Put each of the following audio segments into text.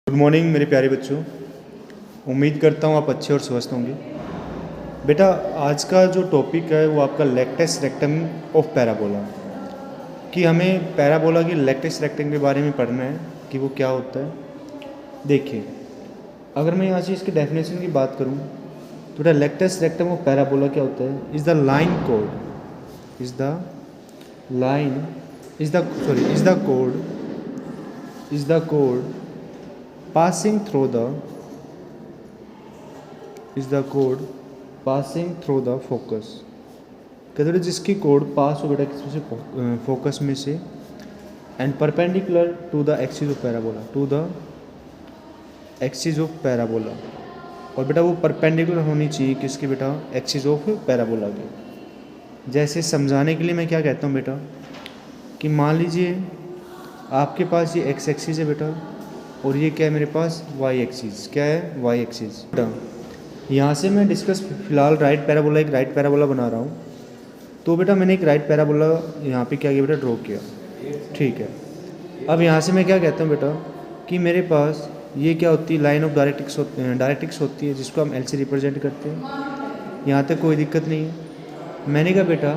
Good morning मेरे प्यारे बच्चों। उम्मीद करता हूँ आप अच्छे और स्वस्थ होंगे। बेटा आज का जो टॉपिक है वो आपका लेक्टस रेक्टम ऑफ पैराबोला, कि हमें पैराबोला की लेक्टस रेक्टम के बारे में पढ़ना है कि वो क्या होता है। देखिए, अगर मैं यहाँ से इसके डेफिनेशन की बात करूँ तो बेटा लेक्टस रेक्टम ऑफ पैराबोला क्या होता है? Is the line code is the line is the sorry is the code is the code passing through the is the code passing through the focus। कहते हैं जिसकी कोड पास हो बेटा किसमें से? फोकस में से। And perpendicular to the axis of parabola, to the axis of parabola. और बेटा वो परपेंडिकुलर होनी चाहिए किसकी बेटा? एक्सिस ऑफ पैराबोला की। जैसे समझाने के लिए मैं क्या कहता हूँ बेटा, कि मान लीजिए आपके पास ये एक्स एक्सिस है बेटा, और ये क्या है मेरे पास? Y axis. क्या है? Y axis. यहाँ से मैं डिस्कस फिलहाल राइट पैराबोला, एक राइट पैराबोला बना रहा हूँ। तो बेटा मैंने एक राइट पैराबोला यहाँ पे क्या किया बेटा? ड्रॉ किया। ठीक है। अब यहाँ से मैं क्या कहता हूँ बेटा, कि मेरे पास ये क्या होती है? लाइन ऑफ डायरेक्ट्रिक्स होती है, जिसको हम एल से रिप्रेजेंट करते हैं। यहाँ तक कोई दिक्कत नहीं है। मैंने कहा बेटा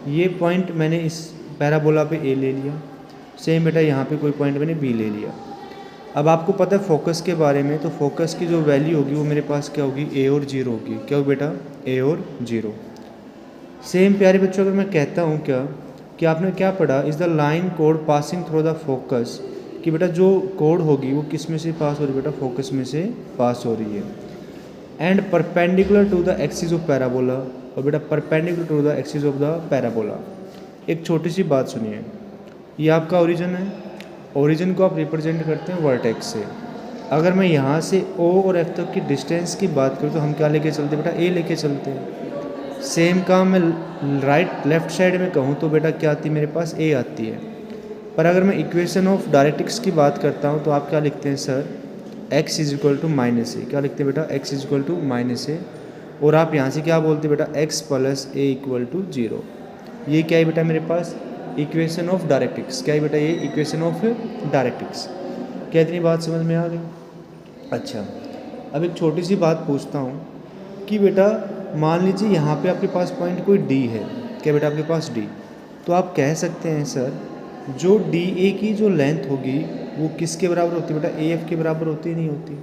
ये पॉइंट मैंने इस पैराबोला पे ए ले लिया, सेम बेटा यहाँ पे कोई पॉइंट मैंने बी ले लिया। अब आपको पता है फोकस के बारे में, तो फोकस की जो वैल्यू होगी वो मेरे पास क्या होगी? ए और जीरो होगी। क्या होगी बेटा? ए और जीरो। सेम प्यारे बच्चों, अगर मैं कहता हूँ क्या कि आपने क्या पढ़ा? Is the line code passing through the focus, कि बेटा जो कोड होगी वो किस में से पास हो रही है बेटा? फोकस में से पास हो रही है। And perpendicular to the axis of parabola, और बेटा perpendicular to the axis of the parabola. एक छोटी सी बात सुनिए, ये आपका ओरिजिन है। ओरिजिन को आप रिप्रेजेंट करते हैं वर्टेक्स से। अगर मैं यहाँ से ओ और एफ तक की डिस्टेंस की बात करूँ तो हम क्या लेके चलते हैं बेटा? ए लेके चलते हैं। सेम काम मैं राइट लेफ्ट साइड में कहूँ तो बेटा क्या आती है मेरे पास? ए आती है। पर अगर मैं इक्वेशन ऑफ डायरेक्ट्रिक्स की बात करता हूँ तो आप क्या लिखते हैं sir? X is equal to minus a. क्या लिखते हैं बेटा? X is equal to minus a. और आप यहाँ से क्या बोलते हैं बेटा? X plus a equal to zero. ये क्या है बेटा मेरे पास? Equation of directrix. क्या है बेटा? ये इक्वेशन ऑफ डायरेक्ट्रिक्स। क्या इतनी बात समझ में आ गई? अच्छा, अब एक छोटी सी बात पूछता हूँ कि बेटा मान लीजिए यहाँ पे आपके पास पॉइंट कोई डी है। क्या बेटा आपके पास डी? तो आप कह सकते हैं सर जो डी ए की जो लेंथ होगी वो किसके बराबर होती है बेटा? ए एफ के बराबर होती नहीं होती।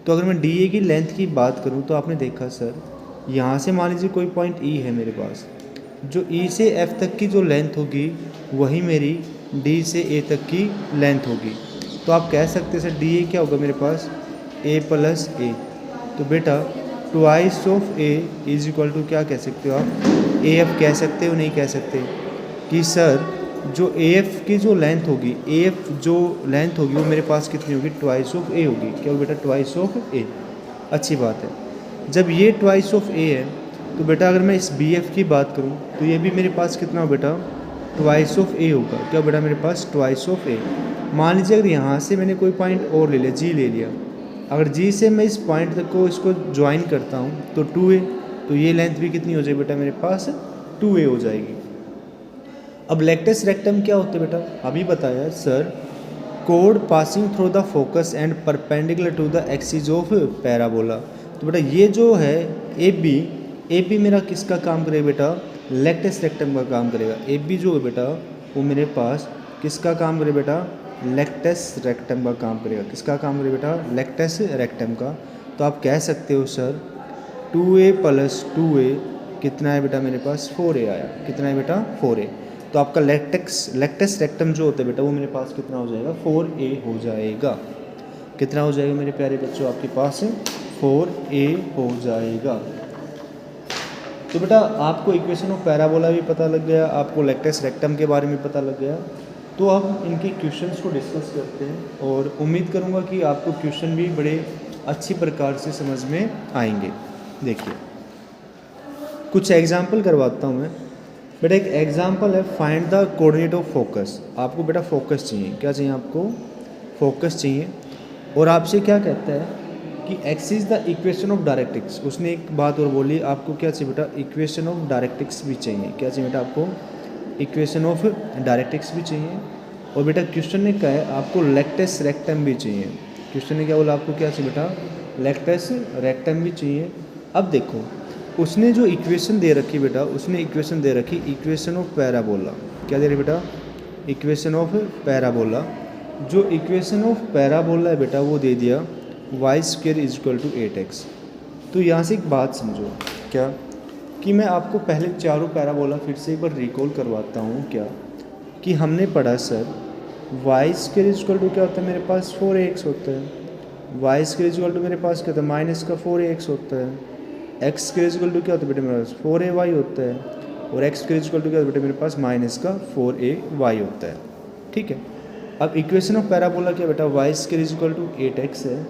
तो अगर मैं डी ए की लेंथ की बात करूँ तो आपने देखा सर यहाँ से मान लीजिए कोई पॉइंट ई है मेरे पास, जो ई से एफ तक की जो लेंथ होगी वही मेरी डी से ए तक की लेंथ होगी। तो आप कह सकते हैं सर डी ए क्या होगा मेरे पास? ए प्लस ए। तो बेटा twice of A is equal to क्या कह सकते हो आप? ए एफ कह सकते हो? नहीं कह सकते? कि सर जो ए एफ की जो लेंथ होगी, ए एफ जो लेंथ होगी वो मेरे पास कितनी होगी? ट्वाइस ऑफ ए होगी। क्या होगी बेटा? ट्वाइस ऑफ ए। अच्छी बात है। जब ये ट्वाइस ऑफ ए है तो बेटा अगर मैं इस बी एफ की बात करूँ तो ये भी मेरे पास कितना हो बेटा? ट्वाइस ऑफ ए होगा। क्या बेटा मेरे पास? ट्वाइस ऑफ ए। मान लीजिए अगर यहाँ से मैंने कोई पॉइंट और ले लिया, जी ले लिया। अगर जी से मैं इस पॉइंट तक को इसको ज्वाइन करता हूँ तो 2a, तो ये लेंथ भी कितनी हो जाएगी बेटा मेरे पास? 2a हो जाएगी। अब लेक्टस रेक्टम क्या होता है बेटा? अभी बताया सर कोड passing through the focus and perpendicular to the axis of parabola. तो बेटा ये जो है ए बी मेरा किसका काम करेगा बेटा? लेक्टस रेक्टम का काम करेगा। ए बी जो है बेटा वो मेरे पास किसका काम करेगा बेटा? लेक्टस रेक्टम का काम करेगा। किसका काम करेगा बेटा? लेक्टस रेक्टम का। तो आप कह सकते हो सर 2a प्लस 2a कितना है बेटा मेरे पास? 4a आया। कितना है बेटा? 4a। तो आपका लेक्टस रेक्टम जो होता है बेटा वो मेरे पास कितना हो जाएगा? 4a हो जाएगा। कितना हो जाएगा मेरे प्यारे बच्चों? आपके पास 4a हो जाएगा। तो बेटा आपको इक्वेशन ऑफ पैराबोला भी पता लग गया, आपको लेक्टस रेक्टम के बारे में पता लग गया। तो अब इनके क्वेश्चंस को डिस्कस करते हैं और उम्मीद करूंगा कि आपको क्वेश्चन भी बड़े अच्छी प्रकार से समझ में आएंगे। देखिए कुछ एग्जाम्पल करवाता हूँ मैं। बेटा एक एग्जाम्पल है, find the coordinate of focus. आपको बेटा फोकस चाहिए। क्या चाहिए आपको? फोकस चाहिए। और आपसे क्या कहता है कि x is the equation of directrix. उसने एक बात और बोली, आपको क्या चाहिए बेटा? इक्वेशन ऑफ डायरेक्ट्रिक्स भी चाहिए। क्या चाहिए बेटा आपको? इक्वेशन ऑफ डायरेक्ट्रिक्स भी चाहिए। और बेटा क्वेश्चन ने कहा है आपको लेक्टस रेक्टम भी चाहिए। क्वेश्चन ने क्या बोला आपको, क्या चाहिए बेटा, लेक्टस रेक्टम भी चाहिए। अब देखो उसने जो इक्वेशन दे रखी बेटा, उसने इक्वेशन दे रखी इक्वेशन ऑफ पैराबोला। क्या दे रही बेटा, इक्वेशन ऑफ पैराबोला। जो इक्वेशन ऑफ पैराबोला है बेटा वो दे दिया y square is equal to 8x। तो यहाँ से एक बात समझो, क्या कि मैं आपको पहले चारों पैराबोला फिर से एक बार रिकॉल करवाता हूँ। क्या कि हमने पढ़ा sir y square is equal to क्या होता है, मेरे पास 4ax होता है। Y square is equal to मेरे पास क्या होता है, माइनस का 4ax होता है। X square is equal to क्या होता है बेटे, मेरे पास 4ay होता है। और x square is equal to क्या होता है बेटे, मेरे पास माइनस का 4ay होता है। ठीक है, अब इक्वेशन ऑफ पैराबोला क्या बेटा, y square is equal to 8x है।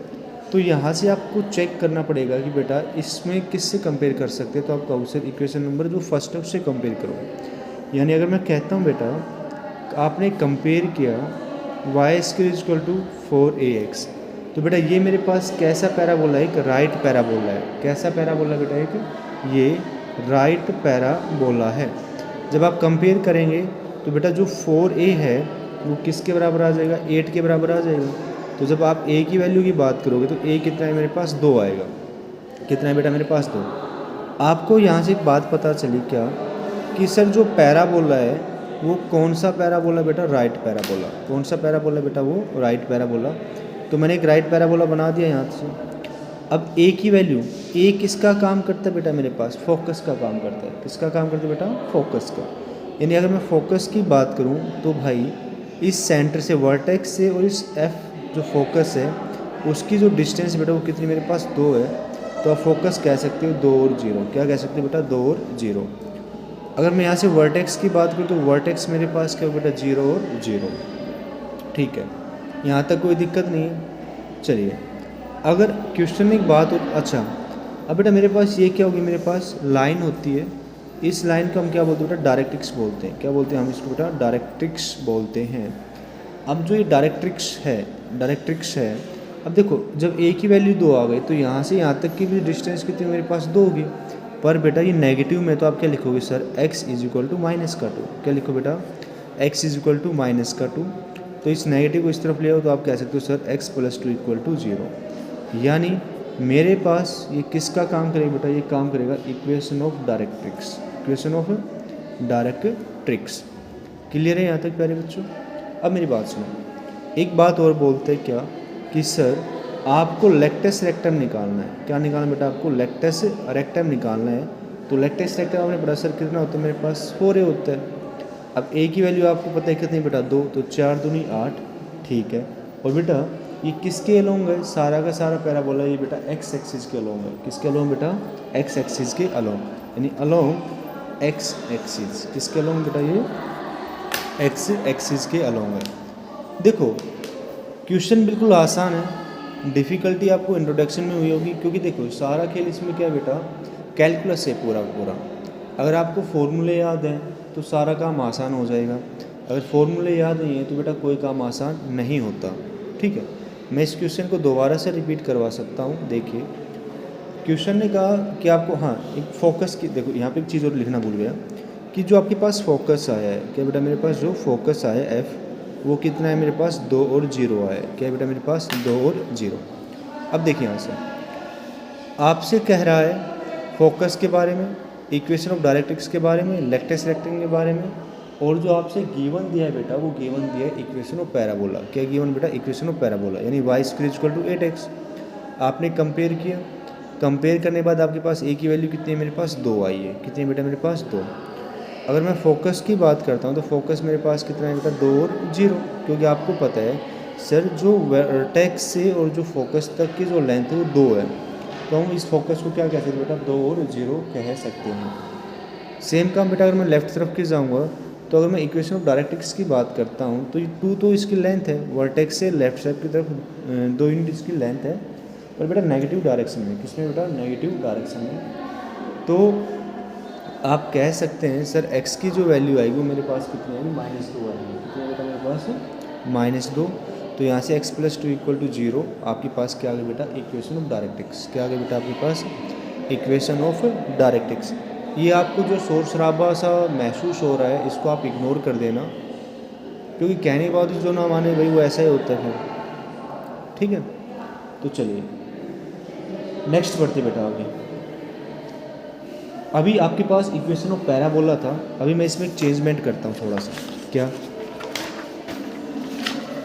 तो यहाँ से आपको चेक करना पड़ेगा कि बेटा इसमें किससे कंपेयर कर सकते हैं। तो आप कहो सर इक्वेशन नंबर जो फर्स्ट है उससे कंपेयर करो। यानी अगर मैं कहता हूँ बेटा आपने कंपेयर किया y square is equal to 4ax, तो बेटा ये मेरे पास कैसा पैराबोला है, एक राइट पैराबोला है। कैसा पैराबोला बेटा, एक ये राइट पैराबोला है। जब आप कंपेयर करेंगे तो बेटा जो 4a है वो किसके बराबर आ जाएगा, 8 के बराबर आ जाएगा। तो जब आप a की वैल्यू की बात करोगे तो a कितना है मेरे पास, 2 आएगा। कितना है बेटा मेरे पास, 2। आपको यहाँ से एक बात पता चली क्या कि सर जो पैराबोला है वो कौन सा पैराबोला बेटा, राइट पैराबोला। कौन सा पैराबोला बेटा, वो राइट पैराबोला। तो मैंने एक राइट पैराबोला बना दिया यहाँ से। अब a की वैल्यू, a किसका काम करता है बेटा, मेरे पास फोकस का काम करता है। किसका काम करता है बेटा, फोकस का। यानी अगर मैं फोकस की बात करूँ तो भाई इस सेंटर से वर्टेक्स से और इस f जो फोकस है उसकी जो डिस्टेंस बेटा वो कितनी मेरे पास, 2 है। तो आप फोकस कह सकते हो 2 और 0। क्या कह सकते हो बेटा, 2 और 0। अगर मैं यहाँ से वर्टेक्स की बात करूँ तो वर्टेक्स मेरे पास क्या बेटा, 0 और 0। ठीक है, यहाँ तक कोई दिक्कत नहीं है। चलिए अगर क्वेश्चन में एक बात हो, अच्छा अब बेटा मेरे पास ये क्या होगी, मेरे पास लाइन होती है। इस लाइन को हम क्या बोलते हैं बेटा, डायरेक्ट्रिक्स बोलते हैं। क्या बोलते हैं हम इसको बेटा, डायरेक्ट्रिक्स बोलते हैं। अब जो ये डायरेक्ट्रिक्स है, अब देखो जब a की वैल्यू 2 आ गई तो यहाँ से यहाँ तक की भी डिस्टेंस कितनी मेरे पास, 2 होगी। पर बेटा ये नेगेटिव में, तो आप क्या लिखोगे sir, x is equal to minus का 2। क्या लिखो बेटा, x is equal to minus का 2। तो इस नेगेटिव को इस तरफ ले आओ तो आप कह सकते हो sir x plus 2 equal to 0। यानी मेरे पास ये किसका काम करेगा बेटा, ये काम करेगा equation of directrix. Equation of directrix. Clear है यहाँ तक प्यारे बच्चों। अब मेरी बात सुनो, एक बात और बोलते हैं क्या कि सर आपको लेक्टस रेक्टम निकालना है। क्या निकालना बेटा, आपको लेक्टस रेक्टम निकालना है। तो लेक्टस रेक्टम आपने पढ़ा सर कितना होता है, मेरे पास 4a होता है। अब a की वैल्यू आपको पता है कितनी बेटा, 2। तो 4 दूनी 8। ठीक है, और बेटा ये किसके अलोंग है, सारा का सारा पैराबोला ये बेटा x एक्सिस के अलोंग है। किसके अलोंग बेटा, x एक्सिस के अलोंग, यानी अलोंग x एक्सिस। किसके अलोंग बेटा, ये x एक्सिस के अलोंग है। देखो क्वेश्चन बिल्कुल आसान है, डिफ़िकल्टी आपको इंट्रोडक्शन में हुई होगी, क्योंकि देखो सारा खेल इसमें क्या है बेटा, कैलकुलस है पूरा पूरा। अगर आपको फॉर्मूले याद हैं तो सारा काम आसान हो जाएगा। अगर फॉर्मूले याद नहीं है तो बेटा कोई काम आसान नहीं होता। ठीक है, मैं इस क्वेश्चन को दोबारा से रिपीट करवा सकता हूँ। देखिए क्वेश्चन ने कहा कि आपको, हाँ एक फोकस की, देखो यहाँ पे एक चीज़ और लिखना भूल गया कि जो आपके पास फोकस आया है, क्या बेटा मेरे पास जो फोकस आया है f, वो कितना है मेरे पास, 2 और 0 आया है। क्या बेटा मेरे पास 2 और 0। अब देखिए यहाँ से आपसे कह रहा है फोकस के बारे में, इक्वेशन ऑफ डायरेक्ट्रिक्स के बारे में, लेक्टस रेक्टेंगल के बारे में, और जो आपसे गिवन दिया है बेटा वो गिवन दिया है इक्वेशन ऑफ पैराबोला। क्या गिवन बेटा, इक्वेशन ऑफ पैराबोला, यानी y square equal to 8x। आपने कंपेयर किया, कंपेयर करने के बाद आपके पास a की वैल्यू कितनी है, मेरे पास 2 आई है। कितनी है बेटा, मेरे पास 2। अगर मैं फोकस की बात करता हूँ तो फोकस मेरे पास कितना है बेटा, 2 और 0। क्योंकि आपको पता है सर जो वर्टेक्स से और जो फोकस तक की जो लेंथ है वो 2 है, तो हम इस फोकस को क्या कह सकते हैं बेटा, 2 और 0 कह सकते हैं। सेम काम बेटा अगर मैं लेफ्ट तरफ की जाऊँगा तो अगर मैं इक्वेशन ऑफ डायरेक्ट्रिक्स की बात करता हूँ तो ये 2 तो इसकी लेंथ है, वर्टेक्स से लेफ्ट साइड की तरफ 2 यूनिट इसकी लेंथ है, पर बेटा नेगेटिव डायरेक्शन में। किसमें बेटा, नेगेटिव डायरेक्शन में। तो आप कह सकते हैं सर x की जो वैल्यू आएगी वो मेरे पास कितनी आएगी, -2 आएगी। कितनी बेटा मेरे पास, -2। तो यहाँ से x प्लस 2 इक्वल टू 0। आपके पास क्या आ गया बेटा, इक्वेशन ऑफ डायरेक्ट्रिक्स। क्या आ गया बेटा आपके पास, इक्वेशन ऑफ डायरेक्ट्रिक्स। ये आपको जो शोर शराबा सा महसूस हो रहा है इसको आप इग्नोर कर देना, क्योंकि कहने के बाद जो ना माने भाई वो ऐसा ही होता है फिर। ठीक है, तो चलिए नेक्स्ट बढ़ते बेटा आगे। अभी आपके पास इक्वेशन ऑफ पैराबोला था, अभी मैं इसमें एक चेंजमेंट करता हूँ थोड़ा सा। क्या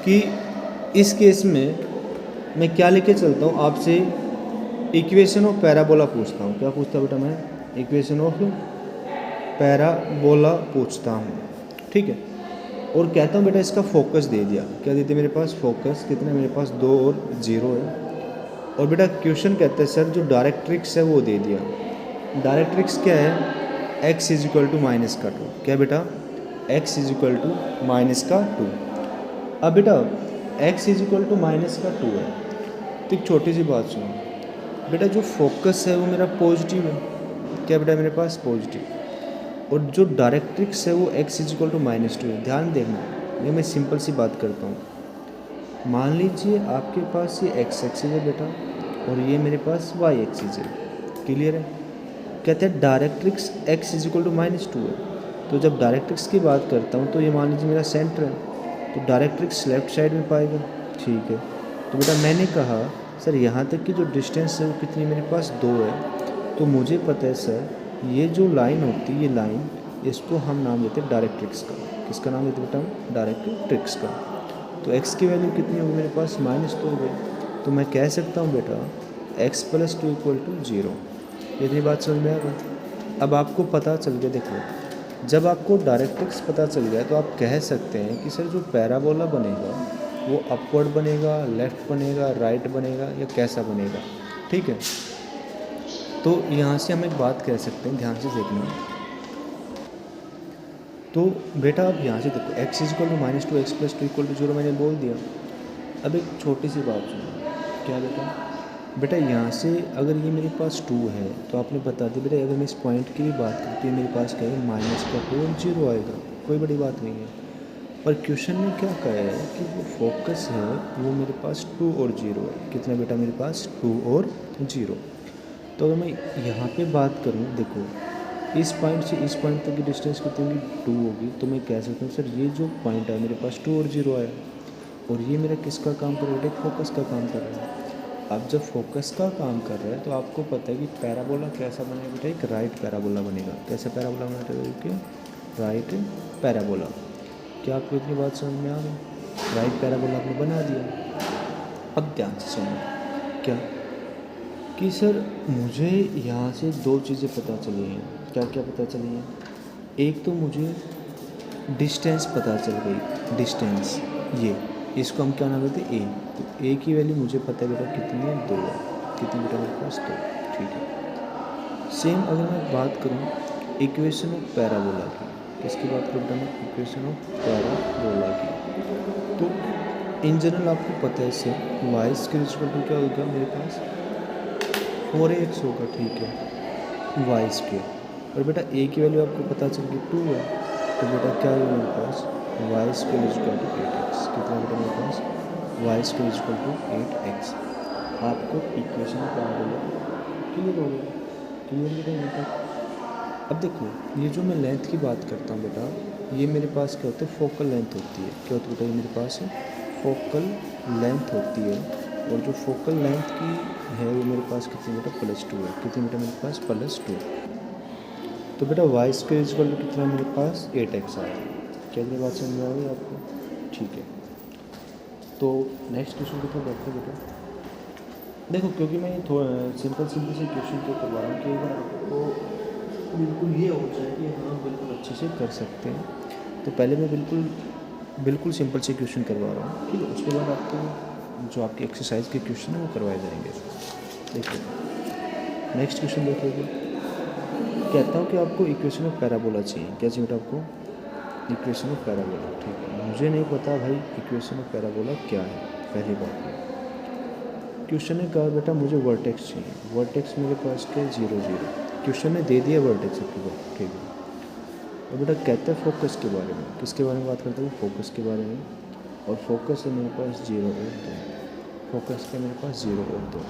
कि इस केस में मैं क्या लेके चलता हूँ, आपसे इक्वेशन ऑफ पैराबोला पूछता हूँ। क्या पूछता बेटा मैं? इक्वेशन ऑफ पैराबोला पूछता हूँ, ठीक है। और कहता हूँ बेटा इसका फोकस दे दिया। क्या देते मेरे पास? फोकस कितना मेरे पास 2 और 0 है। और बेटा क्वेश्चन कहते हैं सर जो डायरेक्ट्रिक्स है वो दे दिया। डायरेक्ट्रिक्स क्या है? x is equal to minus का 2। क्या बेटा? x is equal to minus का 2। अब बेटा x is equal to minus का 2 है, तो एक छोटी सी बात सुनो बेटा, जो फोकस है वो मेरा पॉजिटिव है। क्या बेटा? मेरे पास पॉजिटिव। और जो डायरेक्ट्रिक्स है वो x is equal to minus 2 है। ध्यान देखना, ये मैं सिंपल सी बात करता हूँ। मान लीजिए आपके पास ये x एक्सिस है बेटा, और ये मेरे पास y एक्सिस है। क्लियर है? कहते हैं directrix x is equal to minus 2 है। तो जब डायरेक्ट्रिक्स की बात करता हूँ तो ये मान लीजिए मेरा सेंटर है, तो डायरेक्ट्रिक्स लेफ्ट साइड में पाएगा, ठीक है। तो बेटा मैंने कहा सर यहाँ तक की जो डिस्टेंस है वो कितनी मेरे पास 2 है। तो मुझे पता है सर ये जो लाइन होती है, ये लाइन, इसको हम नाम देते हैं डायरेक्ट्रिक्स का। किसका नाम देते बेटा हम? डायरेक्ट्रिक्स का। तो x की वैल्यू कितनी होगी मेरे पास? माइनस 2 हो गई। तो मैं कह सकता हूँ बेटा x प्लस 2 इक्वल टू 0। इतनी बात समझ में आ गई? अब आपको पता चल गया, देखो जब आपको डायरेक्ट्रिक्स पता चल गया तो आप कह सकते हैं कि सर जो पैराबोला बनेगा वो अपवर्ड बनेगा, लेफ़्ट बनेगा, राइट बनेगा, या कैसा बनेगा, ठीक है। तो यहाँ से हम एक बात कह सकते हैं, ध्यान से देखना। तो बेटा आप यहाँ से देखो x is equal to minus 2, x plus 2 equal to 0 मैंने बोल दिया। अब एक छोटी सी बात सुनो। क्या बेटा? बेटा यहाँ से अगर ये मेरे पास 2 है तो आपने बता दिया बेटा, अगर मैं इस पॉइंट की भी बात करती हूँ मेरे पास क्या है? माइनस का 2 और 0 आएगा, कोई बड़ी बात नहीं है। पर क्वेश्चन ने क्या कहा है कि वो फोकस है वो मेरे पास 2 और 0 है। कितना बेटा? मेरे पास 2 और 0। तो अगर मैं यहाँ पे बात करूँ, देखो इस पॉइंट से इस पॉइंट तक की डिस्टेंस कितनी होगी? 2 होगी। तो मैं कह सकता हूँ सर ये जो पॉइंट है मेरे पास 2 और 0 आया, और ये मेरा किसका काम कर रहा है? फोकस का काम कर रहा है। अब जब फोकस का काम कर रहा है तो आपको पता है कि पैराबोला कैसा बनेगा बेटा? एक राइट पैराबोला बनेगा। कैसा पैराबोला बनेगा? कि राइट पैराबोला। क्या आपको इतनी बात समझ में आ गई? राइट पैराबोला आपने बना दिया। अब ध्यान से सुनो क्या कि सर मुझे यहाँ से 2 चीज़ें पता चली हैं। क्या क्या पता चली हैं? एक तो मुझे डिस्टेंस पता चल गई, डिस्टेंस ये, इसको हम क्या नाम देते हैं? a। तो a की वैल्यू मुझे पता है बेटा कितनी है? 2 है। कितनी बेटा? मेरे पास 2, ठीक है। सेम अगर मैं बात करूँ इक्वेशन ऑफ पैराबोला की, किसकी बात करूँ बेटा मैं? इक्वेशन ऑफ पैराबोला की। तो इन जनरल आपको पता है sir y square equal to क्या होगा मेरे पास? 4ax होगा, ठीक है, y स्क्वायर। और बेटा a की वैल्यू आपको पता चल गई 2 है। तो बेटा क्या है मेरे पास? y square equal to 8x। कितना बेटा मेरे पास? y square equal to 8x। आपको इक्वेशन क्या बोला? क्लियर हो गया? क्लियर बेटा यहाँ तक? अब देखो ये जो मैं लेंथ की बात करता हूँ बेटा, ये मेरे पास क्या होता है? फोकल लेंथ होती है। क्या होती है बेटा? ये मेरे पास फोकल लेंथ होती है। और जो फोकल लेंथ की है वो मेरे पास कितनी बेटा? +2 है। कितनी बेटा? मेरे पास +2। तो बेटा y स्क्वायर इक्वल टू कितना मेरे पास? 8x आया। क्या मेरी बात समझ में आ गई आपको? ठीक है। तो नेक्स्ट क्वेश्चन की तरफ बढ़ते बेटा। देखो क्योंकि मैं थोड़ा सिंपल से क्वेश्चन को करवा रहा हूँ कि अगर आपको बिल्कुल ये हो जाए कि हाँ बिल्कुल अच्छे से कर सकते हैं, तो पहले मैं बिल्कुल सिंपल से क्वेश्चन करवा रहा हूँ, ठीक है। उसके बाद आपको जो आपके एक्सरसाइज के क्वेश्चन है वो करवाए जाएंगे। देखिए नेक्स्ट क्वेश्चन देखिए, कहता हूँ कि आपको इक्वेशन ऑफ पैराबोला चाहिए। क्या चाहिए बेटा आपको? इक्वेशन ऑफ पैराबोला, ठीक है। मुझे नहीं पता भाई इक्वेशन ऑफ पैराबोला क्या है, पहली बात है। क्वेश्चन ने कहा बेटा मुझे वर्टेक्स चाहिए। वर्टेक्स मेरे पास क्या? 0 0। क्वेश्चन ने दे दिया वर्टेक्स आपको, ठीक है। और बेटा कहता है फोकस के बारे में। किसके बारे में बात करता हूँ? फोकस के बारे में। और फोकस है मेरे पास 0 और 2। फोकस है मेरे पास 0 और 2।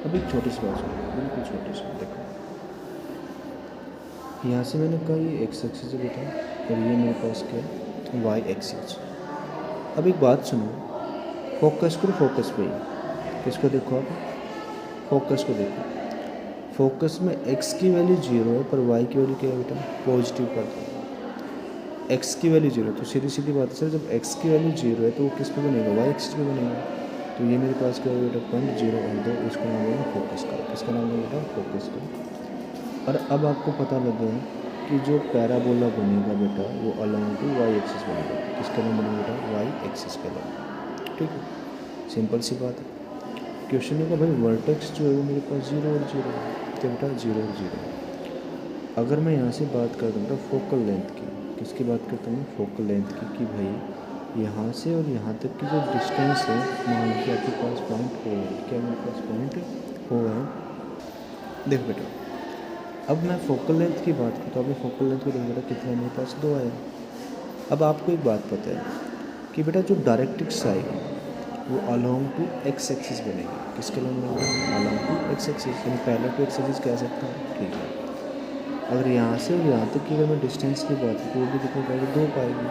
अब एक छोटी सी बात सुनो, बिल्कुल छोटी सी। देखो यहाँ से मैंने कहा ये x एक्सिस है बेटा, और ये मेरे पास क्या है? y axis. अब एक बात सुनो, फोकस करो फोकस पे। किसको देखो आप, फोकस को देखो। फोकस में x की वैल्यू 0 है पर y की वैल्यू क्या है बेटा, पॉजिटिव कर दो। x की वैल्यू 0, तो सीधी सीधी बात है सर, जब x की वैल्यू 0 है तो वो किस पे बनेगा, y एक्सिस पे बनेगा। तो ये मेरे पास क्या है बेटा, पॉइंट 0 और 2, इसको नाम लेना फोकस का। किसका नाम है बेटा, फोकस का। और अब आपको पता लग गया कि जो पैराबोला बनेगा बेटा वो अलोंग टू y एक्सिस बनेगा। किसके नाम बनेगा बेटा, y एक्सिस के अलोंग। ठीक है, सिंपल सी बात है। क्वेश्चन में का भाई वर्टेक्स जो है वो मेरे पास 0 और 0 है, तो बेटा 0 और 0। अगर मैं यहाँ से बात करता हूँ फोकल लेंथ की, किसकी बात करता हूँ, फोकल लेंथ की, कि भाई यहाँ से और यहाँ तक की जो डिस्टेंस है, मान लीजिए आपके पास पॉइंट O है, क्या मेरे पास पॉइंट O है। देख बेटा, अब मैं फोकल लेंथ की बात करता हूँ, अभी फोकल लेंथ को देख बेटा कितना मेरे पास 2 आया। अब आपको एक बात पता है कि बेटा जो डायरेक्ट्रिक्स आएगी वो अलोंग टू x एक्सिस बनेगी। किसके अलोंग बनेगी, अलोंग टू x एक्सिस, यानी पैरेलल टू x एक्सिस कह सकता हूँ। ठीक है, अगर यहाँ से और यहाँ तक की अगर मैं डिस्टेंस की बात करूँ तो वो भी कितनी पाएगी, 2 पाएगी।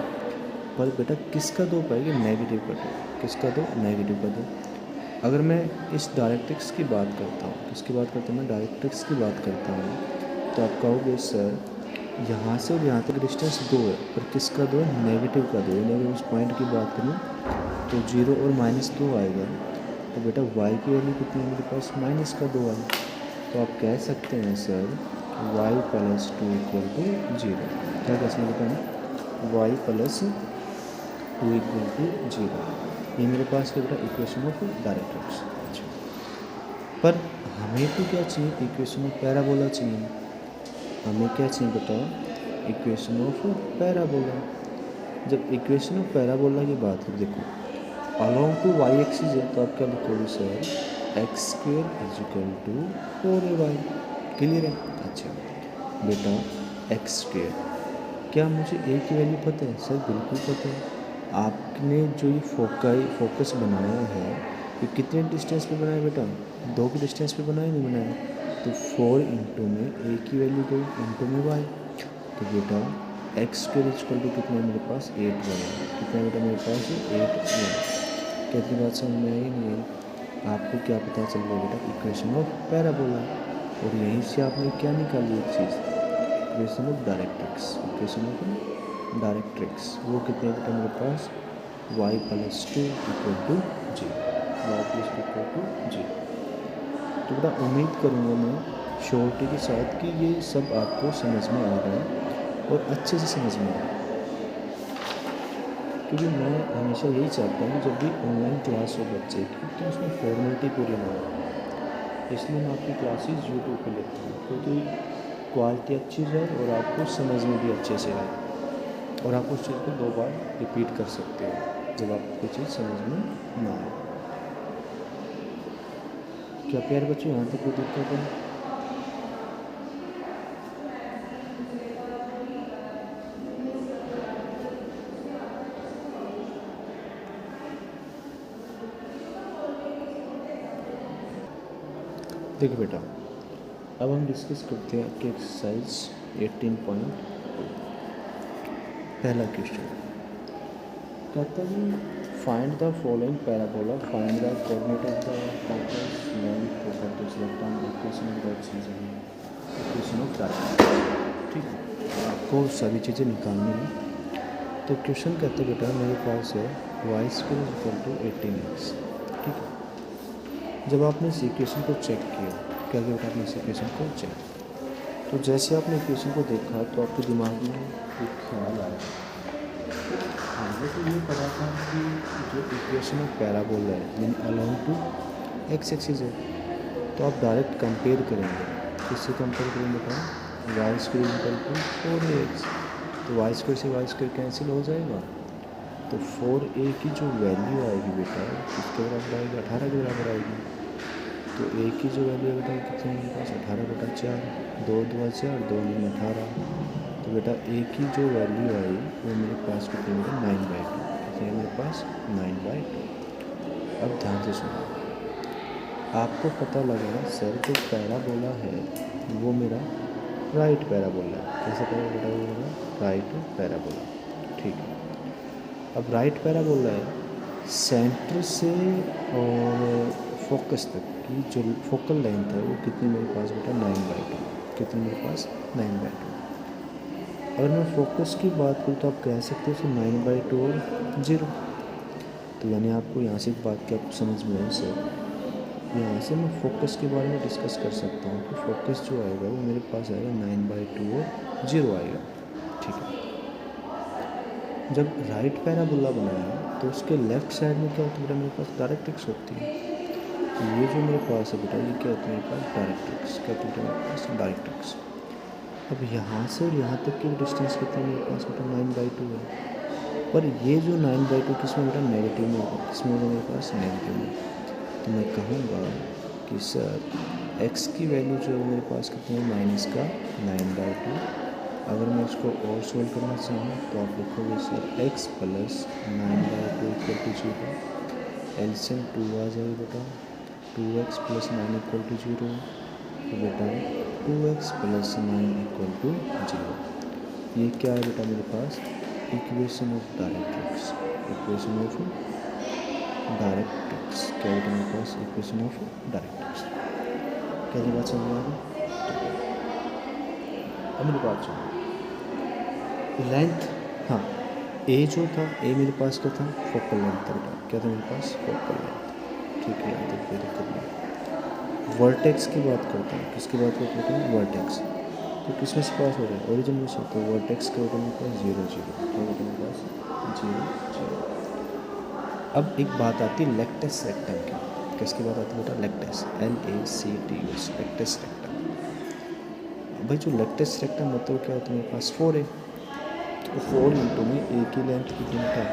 पर बेटा किसका 2 पाएगी, नेगेटिव का 2। किसका 2, नेगेटिव का 2। अगर मैं इस डायरेक्ट्रिक्स की बात करता हूँ, किसकी बात करता हूँ, मैं डायरेक्ट्रिक्स की बात करता हूँ, तो आप कहोगे सर यहाँ से और यहाँ तक डिस्टेंस 2 है, पर किसका 2 है, नेगेटिव का 2 है। यानी अगर उस पॉइंट की बात करूँ तो 0 और -2 आएगा। तो बेटा y की वैल्यू कितनी है मेरे पास, -2 है। तो आप कह सकते हैं सर y + 2 = 0। क्या कह सकते हैं बेटा, y + 2 = 0। ये मेरे पास है बेटा इक्वेशन ऑफ डायरेक्ट्रिक्स। पर हमें तो क्या चाहिए, इक्वेशन ऑफ पैराबोला चाहिए। हमें क्या चाहिए बेटा, इक्वेशन ऑफ पैराबोला। जब इक्वेशन ऑफ पैराबोला की बात करें, देखो अलोंग टू y एक्सिस है, तो आप क्या लिखोगे सर, x² = 4ay। क्लियर है। अच्छा बेटा x², क्या मुझे a की वैल्यू पता है, सर बिल्कुल पता है। आपने जो ये फोकस बनाया है ये कितने डिस्टेंस पे बनाया बेटा, 2 की डिस्टेंस पे बनाया, नहीं बनाया। तो 4 इंटू में a की वैल्यू 2 इंटू में y, तो बेटा x² = कितना है मेरे पास, 8y। कितना बेटा मेरे पास, 8y। कितनी बात समझ में आई, नहीं आई। आपको क्या पता चल गया बेटा, इक्वेशन ऑफ पैराबोला। और यहीं से आपने क्या निकाली, एक चीज़, equation of directrix. Equation of directrix वो कितने बेटा मेरे पास, y + 2 = 0। y + 2 = 0। तो बेटा उम्मीद करूँगा मैं श्योरिटी के साथ कि ये सब आपको समझ में आ रहा है और अच्छे से समझ में आ रहा है। क्योंकि मैं हमेशा यही चाहता हूँ जब भी ऑनलाइन क्लास हो बच्चे की तो उसमें फॉर्मेलिटी पूरी ना हो। इसलिए मैं आपकी क्लासेस यूट्यूब पे लेता हूँ, क्योंकि क्वालिटी अच्छी रहे और आपको समझ में भी अच्छे से आए, और आप उस चीज़ को 2 बार रिपीट कर सकते हो जब आपको कोई चीज़ समझ में ना आए। क्या प्यारे बच्चों, यहाँ तक कोई दिक्कत है? देखिए बेटा, अब हम डिस्कस करते हैं कि एक्सरसाइज 18 पहला क्वेश्चन कहता है find the following parabola, find the coordinate of the focus, length, focus select on equation of that चीज़ें हैं, इक्वेशन ऑफ डायरेक्ट्रिक्स। ठीक है, आपको सभी चीज़ें निकालनी है। तो क्वेश्चन कहते हैं बेटा मेरे पास है y² = 18x। ठीक है, जब आपने इस इक्वेशन को चेक किया, क्या किया बेटा, आपने इस इक्वेशन को चेक, तो जैसे आपने इक्वेशन को देखा तो आपके दिमाग में एक ख्याल आया। हमने तो ये पता था कि जो इक्वेशन ऑफ पैराबोला है यानी अलोंग टू x एक्सिस है, तो आप डायरेक्ट कंपेयर करेंगे। किससे कंपेयर करेंगे बेटा, y² = 4ax। तो y² से y² कैंसिल हो जाएगा, तो 4a की जो वैल्यू आएगी बेटा किसके बराबर आएगी, 18 के बराबर आएगी। तो a की जो वैल्यू है बेटा कितनी है मेरे पास, 18/4, 2 2 4, 2 9 18। तो बेटा a की जो वैल्यू आई वो मेरे पास कितनी है, 9/2। कितनी है मेरे पास, 9/2। अब ध्यान से सुनो, आपको पता लगा सर जो पैराबोला है वो मेरा राइट पैराबोला है। कैसे पैराबोला बेटा, वो मेरा राइट पैराबोला। ठीक है, अब राइट पैराबोला है, सेंटर से और फोकस तक की जो फोकल लेंथ है वो कितनी मेरे पास बेटा 9/2, कितनी मेरे पास 9/2। अगर मैं फोकस की बात करूँ तो आप कह सकते हो 9/2 और 0। तो यानी आपको यहाँ से एक बात की आपको समझ में आई सर, यहाँ से मैं फोकस के बारे में डिस्कस कर सकता हूँ कि फोकस जो आएगा वो मेरे पास आएगा 9/2 और 0 आएगा। ठीक है। जब राइट पैराबोला बनाया तो उसके लेफ्ट साइड में क्या होता है बेटा, मेरे पास डायरेक्ट्रिक्स होती है। तो ये जो मेरे पास है बेटा, ये क्या होता है मेरे पास, डायरेक्ट्रिक्स। क्या होता है मेरे पास, डायरेक्ट्रिक्स। अब यहाँ से और यहाँ तक की डिस्टेंस कितनी मेरे पास बेटा, 9/2 है। पर ये जो 9/2 किसमें बेटा, नेगेटिव में होगा। किसमें होगा मेरे पास, नेगेटिव में। तो मैं कहूँगा कि सर x की वैल्यू जो है मेरे पास कितनी है, -9/2। अगर मैं इसको और सोल्व करना चाहूँ तो आप लिखोगे सर x + 9/2 = 0। एलसीएम 2 आ जाएगा बेटा, 2x + 9 = 0। तो बेटा 2x + 9 = 0। ये क्या है बेटा मेरे पास, equation of directrix. Equation of directrix क्या बेटा मेरे पास, इक्वेशन ऑफ डायरेक्ट्रिक्स। क्या ये बात समझ में आ गई। अब मेरी बात सुनो, लेंथ, हाँ ए जो था, ए मेरे पास क्या था, फोकल लेंथ था बेटा। क्या था मेरे पास, फोकल लेंथ। ठीक है, यहाँ तक कोई दिक्कत नहीं। वर्टेक्स की बात करते हैं, किसकी बात करते हैं, वर्टेक्स। तो किसमें से पास हो रहा है, ओरिजिन में से। तो वर्टेक्स का बेटा मेरे पास 0 0। क्या बेटा मेरे पास 0 0। अब एक बात आती है लेक्टस रेक्टम की। किसकी बात आती है बेटा, लेक्टस, LACTUS, लेक्टस रेक्टम। भाई जो लेक्टस रेक्टम होता है वो क्या होता है मेरे पास, 4 है। तो 4 इंटू में ए की लेंथ कितनी बेटा,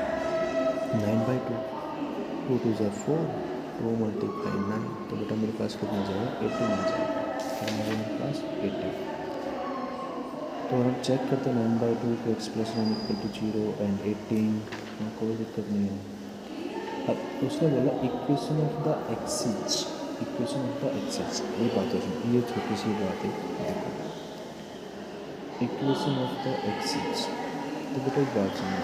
9/2। 2 2 = 4, 2 × 9। तो बेटा मेरे पास कितना आ जाएगा, 18 आ जाएगा। कितना है मेरे पास, 18। तो हम चेक करते हैं 9/2 को x + 9 = 0 एंड 18, कोई दिक्कत नहीं है। अब उसने बोला equation of the axis, equation of the axis. ये बात है, ये छोटी सी बात है, देखो इक्वेशन ऑफ द एक्सिस। तो बेटा एक बात सुनो,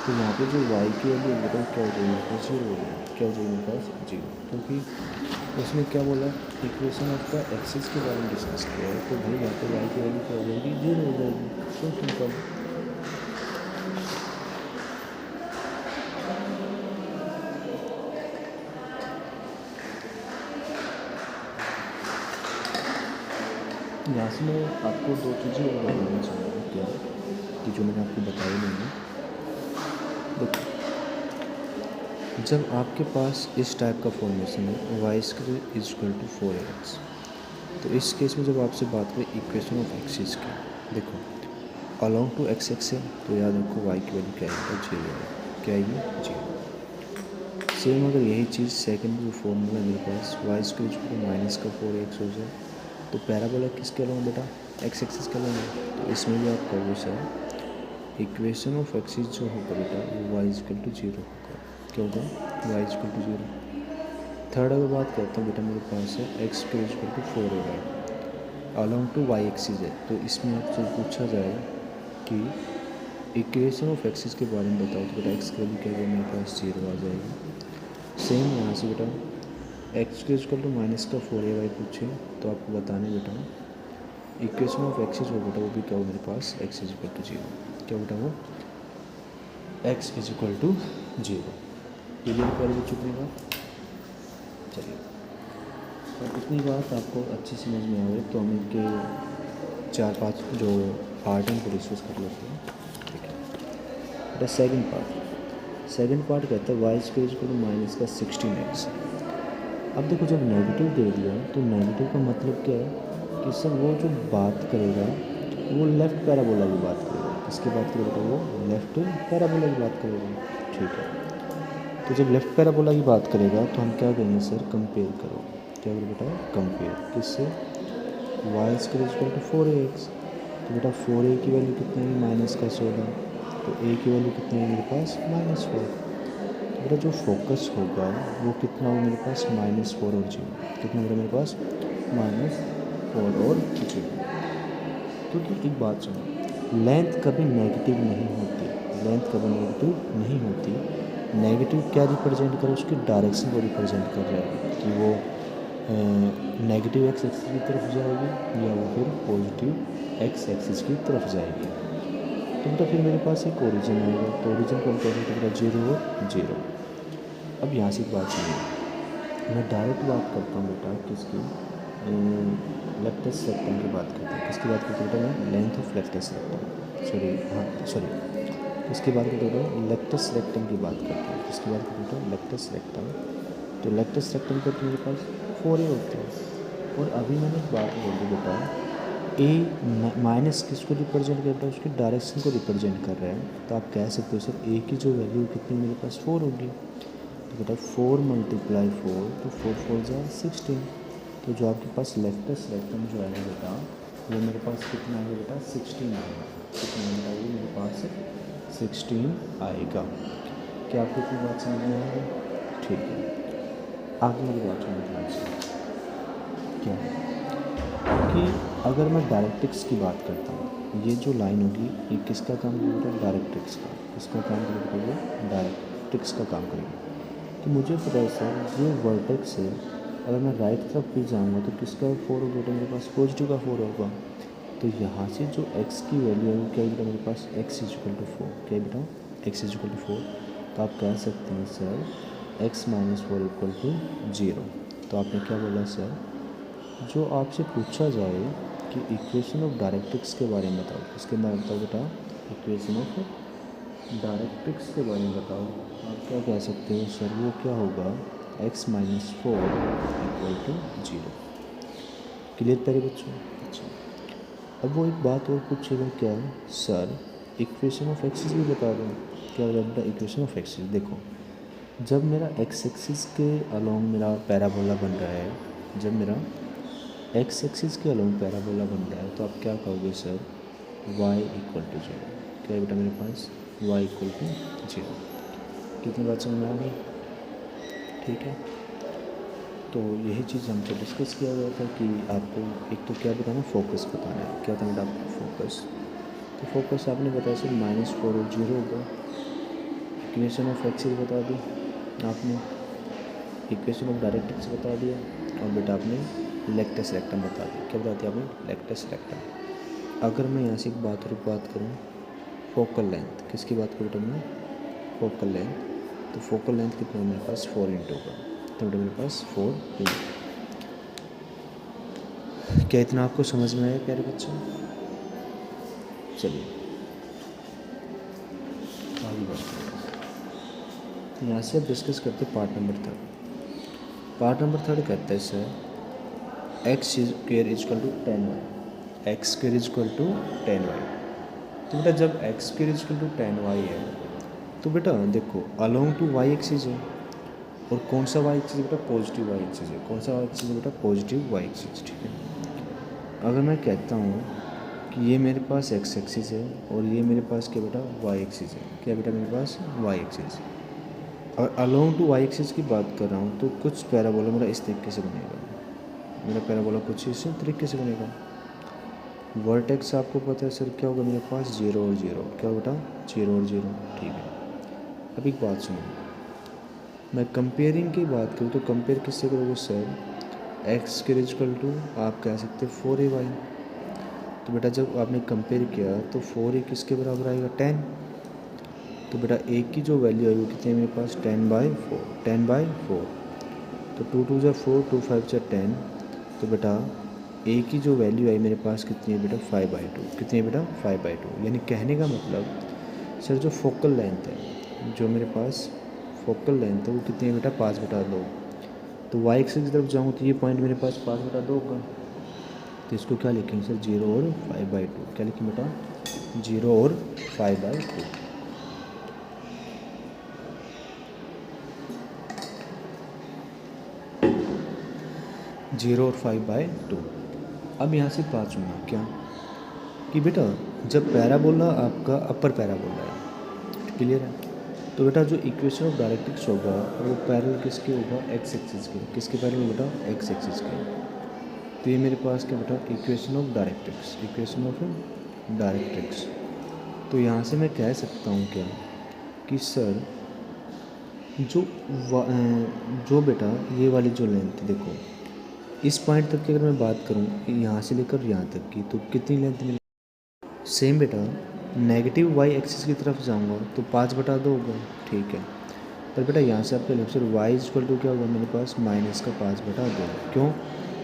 तो यहाँ पे जो y की वैल्यू है बेटा क्या हो जाएगी मेरे पास, 0 हो जाएगी। क्या हो जाएगी मेरे पास, 0। क्योंकि उसने क्या बोला, इक्वेशन ऑफ द एक्सिस के बारे में डिस्कस किया है। तो भाई यहाँ पे y की वैल्यू क्या हो जाएगी, 0 हो जाएगी। So simple. यहाँ से मैं आपको 2 चीज़ें और बताना चाहूँगा, क्या कि जो मैंने आपको बताई नहीं है। देखो, जब आपके पास इस टाइप का फॉर्मेशन है y² = 4x, तो इस केस में जब आपसे बात करें इक्वेशन ऑफ एक्सिस की, देखो अलॉन्ग टू x एक्स है, तो याद रखो y की वैल्यू क्या है, 0 है। क्या आएगी, 0। सेम अगर यही चीज़ सेकंड जो फॉर्मूला मेरे पास y² = -4x हो जाए, तो पैराबोला किसके अलॉन्ग बेटा, x एक्सिस के अलॉन्ग है। तो इसमें भी आप कहोगे सर इक्वेशन ऑफ एक्सिस जो होगा बेटा वो y = 0 होगा। क्या होगा, y = 0। थर्ड अगर बात करता हूँ बेटा, मेरे पास है x² = 4ay along to y axis है। तो इसमें आपसे पूछा जाए कि इक्वेशन ऑफ एक्सिस के बारे में बताओ, तो बेटा x की वैल्यू क्या है, मेरे पास 0 आ जाएगी। सेम यहाँ से बेटा x² = -4ay पूछे तो आपको बताने बेटा इक्वेशन ऑफ एक्सिस हो बेटा, वो भी क्या हो मेरे पास, x = 0। क्या बेटा वो x = 0। क्लियर कर दो चुकी बात। चलिए, तो इतनी बात आपको अच्छी समझ में आ गई, तो हम इनके 4-5 जो पार्ट हैं उनको डिस्कस कर लेते हैं। ठीक है बेटा, सेकंड पार्ट कहता है y² = -16x। अब देखो, जब नेगेटिव दे दिया तो नेगेटिव का मतलब क्या है कि सर वो जो बात करेगा वो लेफ़्ट पैराबोला की बात करेगा। किसकी बात करेगा, वो लेफ़्ट पैराबोला की बात करेगा। ठीक है, तो जब लेफ़्ट पैराबोला की बात करेगा तो हम क्या करेंगे सर, कंपेयर करो। क्या करो बेटा, कंपेयर किससे, y² = 4ax। तो बेटा 4a की वैल्यू कितनी है, -16। तो a की वैल्यू कितनी है मेरे पास, -4। तो बेटा जो फोकस होगा वो कितना हो मेरे पास, -4 और 0। कितना बेटा मेरे पास, -4 और 0। क्योंकि एक बात सुनो, लेंथ कभी नेगेटिव नहीं होती, लेंथ कभी नेगेटिव नहीं होती। नेगेटिव क्या रिप्रेजेंट कर रहा है, उसकी डायरेक्शन को रिप्रेजेंट कर रहा है कि वो नेगेटिव एक्स एक्सिस की तरफ जाएगी या वो फिर पॉजिटिव एक्स एक्सिस की तरफ जाएगी। तो बेटा फिर मेरे पास एक ओरिजिन आएगा, तो ओरिजिन को हम कह सकते हैं बेटा 0 और 0। अब यहाँ से एक बात सुनिए, मैं डायरेक्ट बात करता हूँ बेटा किसकी, लेफ्टेस्ट रेक्टम की बात करता हूँ। किसकी बात करते हैं बेटा, मैं लेंथ ऑफ लेफ्टेस्ट रेक्टम, इसकी बात करते हैं लेफ्टेस्ट रेक्टम की बात करते हैं। किसकी बात करते हैं, लेफ्टेस्ट रेक्टम। तो लेफ्टेस्ट रेक्टम का मेरे पास 4 होते हैं। और अभी मैंने एक बात बोली बेटा, ए माइनस किसको रिप्रेजेंट कर रहा है, उसकी डायरेक्शन को रिप्रेजेंट कर रहा है। तो आप कह सकते हो सर ए की जो वैल्यू कितनी मेरे पास 4 होगी। तो बेटा 4 × 4, तो 4 4 × 16। तो जो आपके पास लेफ्टेस्ट रेक्टम जो है बेटा, वो मेरे पास कितना आएगा बेटा, 16 आएगा। कितना बेटा, ये मेरे पास 16 आएगा। क्या आपको कोई बात समझ में आएगी? ठीक है, आगे मेरी बात सुनिए ध्यान से। क्या कि अगर मैं डायरेक्ट्रिक्स की बात करता हूँ, ये जो लाइन होगी ये किसका काम करेगा, डायरेक्ट्रिक्स का। किसका काम करेगा, ये डायरेक्ट्रिक्स का काम करेगा। तो मुझे पता है सर ये वर्टेक्स है, अगर मैं राइट तरफ भी जाऊँगा तो किसका 4 होगा बेटा, मेरे पास पॉजिटिव का 4 होगा। तो यहाँ से जो x की वैल्यू है वो क्या है बेटा, मेरे पास x = 4। क्या है बेटा, x = 4। तो आप कह सकते हैं सर x - 4 = 0। तो आपने क्या बोला सर, जो आपसे पूछा जाए कि इक्वेशन ऑफ डायरेक्ट्रिक्स के बारे में बताओ, किसके बारे में बताओ बेटा, इक्वेशन ऑफ डायरेक्ट्रिक्स के बारे में बताओ, आप क्या कह सकते हो सर, वो क्या होगा, x - 4 = 0। क्लियर प्यारे बच्चों? अच्छा, अब वो एक बात और पूछेगा, क्या सर इक्वेशन ऑफ एक्सिस भी बता दो। क्या होगा बेटा, इक्वेशन ऑफ एक्सिस। देखो जब मेरा एक्स एक्सिस के अलोंग मेरा पैराबोला बन रहा है, जब मेरा एक्स एक्सिस के अलोंग पैराबोला बन रहा है, तो आप क्या कहोगे सर, y = 0। क्या है बेटा मेरे पास, y = 0। कितनी बात समझ में आ गई? ठीक है, तो यही चीज़ हमसे डिस्कस किया गया था कि आपको एक तो क्या बताना, फोकस बताना है। क्या बताना आपको, फोकस। तो फोकस आपने बताया सर -4 और 0 होगा। इक्वेशन ऑफ एक्सिस बता दी आपने, इक्वेशन ऑफ डायरेक्ट्रिक्स बता दिया, और बेटा आपने लेफ्टेस्ट रेक्टम बता दिया। क्या बता दिया आपने, लेफ्टेस्ट रेक्टम। अगर मैं यहाँ से एक बात करूँ, फोकल लेंथ, किसकी बात करूँ बेटा मैं, फोकल लेंथ। तो फोकल लेंथ कितना मेरे पास 4 × होगा। तो बेटा मेरे पास 4 × क्या इतना आपको समझ में आया प्यारे बच्चों? चलिए आगे बढ़ते हैं। यहाँ से अब डिस्कस करते हैं पार्ट नंबर 3। पार्ट नंबर 3 कहता है sir x² = 10y, x² = 10y। तो बेटा जब x² = 10y है, तो बेटा देखो अलोंग टू y एक्सिस है, और कौन सा y एक्सिस बेटा, पॉजिटिव y एक्सिस है। कौन सा y एक्सिस बेटा, पॉजिटिव y एक्सिस। ठीक है, अगर मैं कहता हूँ कि ये मेरे पास x एक्सिस है और ये मेरे पास क्या बेटा, y एक्सिस है। क्या बेटा मेरे पास y एक्सिस, और अलोंग टू y एक्सिस की बात कर रहा हूँ, तो कुछ पैराबोला मेरा इस तरीके से बनेगा, मेरा पैराबोला कुछ इस तरीके से बनेगा। वर्टेक्स आपको पता है सर क्या होगा मेरे पास, 0 और 0। क्या बेटा, 0 और 0। ठीक है, अब एक बात सुनो, मैं कंपेयरिंग की बात करूँ तो कंपेयर किससे करोगे सर, x= आप कह सकते हो 4ay। तो बेटा जब आपने कंपेयर किया तो 4a किसके बराबर आएगा, 10। तो बेटा a की जो वैल्यू आई वो कितनी है मेरे पास, 10/4, 10/4। तो 2 2 = 4, 2 5 = 10। तो बेटा a की जो वैल्यू आई मेरे पास कितनी है बेटा, 5/2। कितनी है बेटा, 5/2। यानी कहने का मतलब सर जो फोकल लेंथ है, जो मेरे पास फोकल लेंथ है वो कितनी है बेटा, 5/2। तो y एक्सिस की तरफ जाऊँ तो ये पॉइंट मेरे पास 5/2 का, तो इसको क्या लिखेंगे सर, 0 और 5/2। क्या लिखेंगे बेटा, 0 और 5/2। 0 और 5/2। अब यहाँ से बात सुनना, क्या कि बेटा जब पैराबोला आपका अपर पैराबोला है, क्लियर है, तो बेटा जो इक्वेशन ऑफ डायरेक्ट्रिक्स होगा वो पैरेलल किसके होगा, एक्स एक्सिस के। किसके पैरेलल बेटा, एक्स एक्सिस के। तो ये मेरे पास क्या बेटा, equation of directrix, equation of directrix. तो यहाँ से मैं कह सकता हूँ क्या कि सर जो जो बेटा ये वाली जो लेंथ देखो, इस पॉइंट तक की अगर मैं बात करूँ यहाँ से लेकर यहाँ तक की, तो कितनी लेंथ मिलेगी? सेम बेटा, नेगेटिव वाई एक्सिस की तरफ जाऊँगा तो 5/2 होगा, ठीक है। पर बेटा यहाँ से आपके left side y equal to क्या होगा मेरे पास, माइनस का 5/2। क्यों?